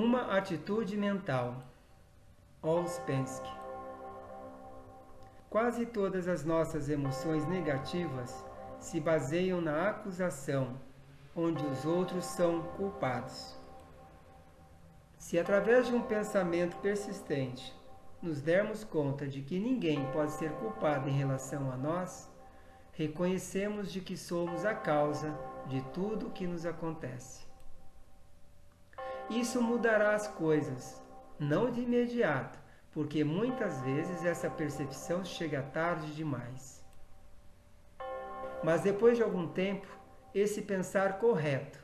Uma atitude mental. Ouspensky. Quase todas as nossas emoções negativas se baseiam na acusação, onde os outros são culpados. Se através de um pensamento persistente nos dermos conta de que ninguém pode ser culpado em relação a nós, reconhecemos de que somos a causa de tudo o que nos acontece. Isso mudará as coisas, não de imediato, porque muitas vezes essa percepção chega tarde demais. Mas depois de algum tempo, esse pensar correto,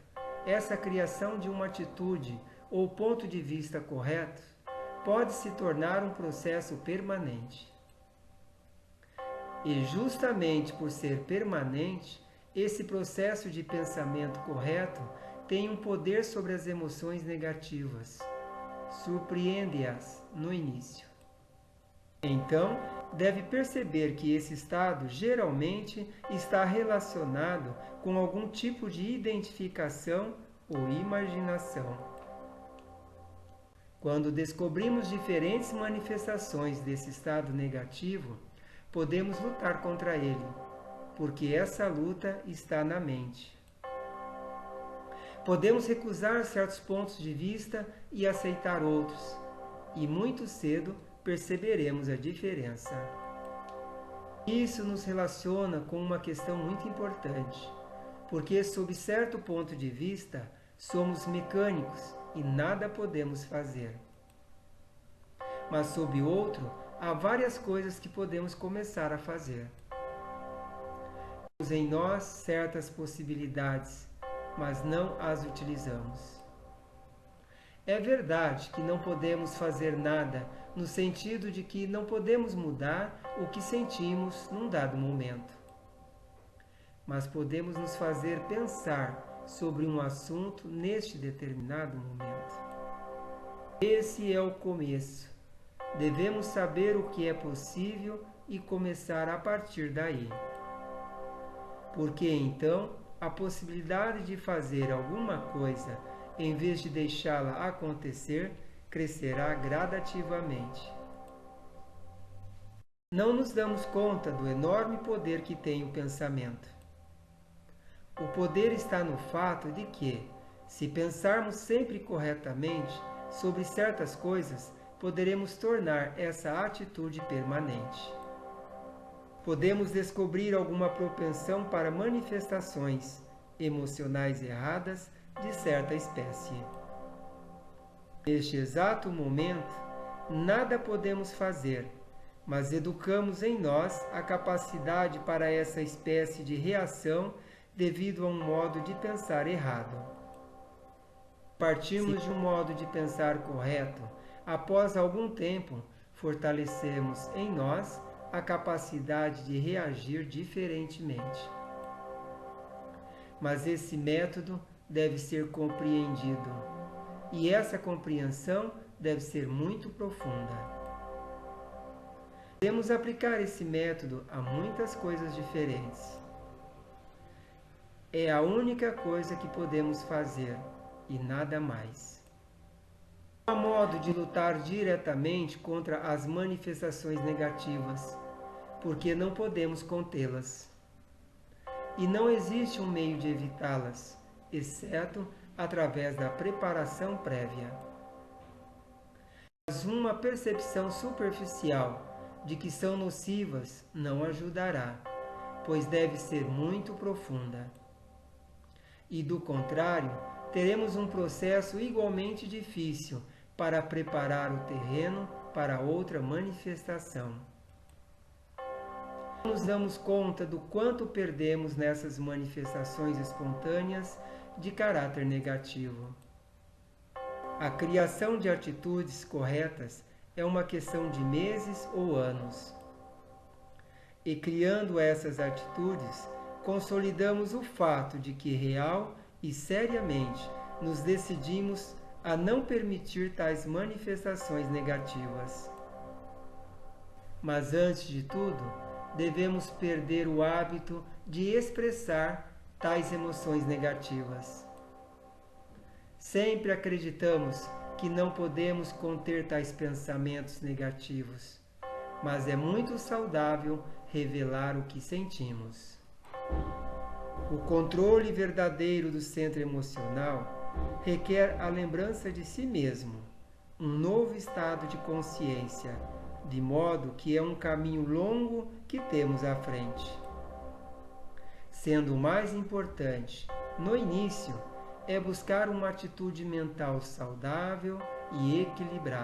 essa criação de uma atitude ou ponto de vista correto, pode se tornar um processo permanente. E justamente por ser permanente, esse processo de pensamento correto tem um poder sobre as emoções negativas. Surpreende-as no início. Então, deve perceber que esse estado geralmente está relacionado com algum tipo de identificação ou imaginação. Quando descobrimos diferentes manifestações desse estado negativo, podemos lutar contra ele, porque essa luta está na mente. Podemos recusar certos pontos de vista e aceitar outros, e muito cedo perceberemos a diferença. Isso nos relaciona com uma questão muito importante, porque sob certo ponto de vista, somos mecânicos e nada podemos fazer. Mas sob outro, há várias coisas que podemos começar a fazer. Temos em nós certas possibilidades, mas não as utilizamos. É verdade que não podemos fazer nada, no sentido de que não podemos mudar o que sentimos num dado momento. Mas podemos nos fazer pensar sobre um assunto neste determinado momento. Esse é o começo. Devemos saber o que é possível e começar a partir daí. Porque então a possibilidade de fazer alguma coisa, em vez de deixá-la acontecer, crescerá gradativamente. Não nos damos conta do enorme poder que tem o pensamento. O poder está no fato de que, se pensarmos sempre corretamente sobre certas coisas, poderemos tornar essa atitude permanente. Podemos descobrir alguma propensão para manifestações emocionais erradas de certa espécie. Neste exato momento, nada podemos fazer, mas educamos em nós a capacidade para essa espécie de reação devido a um modo de pensar errado. Partimos de um modo de pensar correto. Após algum tempo, fortalecemos em nós a capacidade de reagir diferentemente. Mas esse método deve ser compreendido, e essa compreensão deve ser muito profunda. Podemos aplicar esse método a muitas coisas diferentes. É a única coisa que podemos fazer, e nada mais. Não há modo de lutar diretamente contra as manifestações negativas, porque não podemos contê-las. E não existe um meio de evitá-las, exceto através da preparação prévia. Mas uma percepção superficial de que são nocivas não ajudará, pois deve ser muito profunda. E do contrário, teremos um processo igualmente difícil para preparar o terreno para outra manifestação. Não nos damos conta do quanto perdemos nessas manifestações espontâneas de caráter negativo. A criação de atitudes corretas é uma questão de meses ou anos. E criando essas atitudes, consolidamos o fato de que real e seriamente nos decidimos a não permitir tais manifestações negativas. Mas antes de tudo, devemos perder o hábito de expressar tais emoções negativas. Sempre acreditamos que que não podemos conter tais pensamentos negativos, mas é muito saudável revelar o que sentimos. O controle verdadeiro do centro emocional requer a lembrança de si mesmo, um novo estado de consciência, de modo que é um caminho longo que temos à frente. Sendo o mais importante, no início, é buscar uma atitude mental saudável e equilibrada.